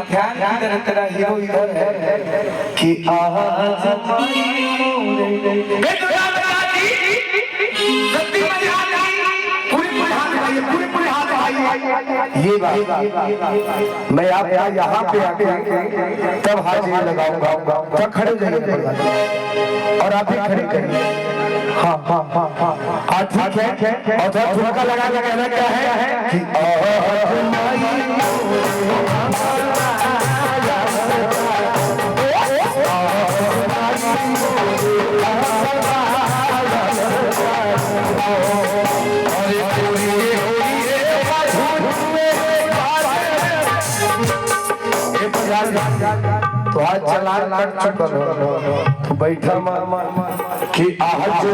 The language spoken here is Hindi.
ध्यान किधर तेरा हीरो इधर है कि आज ये बात मैं आपका यहाँ पे आके तब हाजिरी लगाऊंगा, तब खड़े जाइए और आप भी खड़े करिए। हाँ हाँ हाँ हाँ ठीक है। और थोड़ा झुमका लगाना क्या है कि तो आज चलान लग चुका तो बैठा कि आज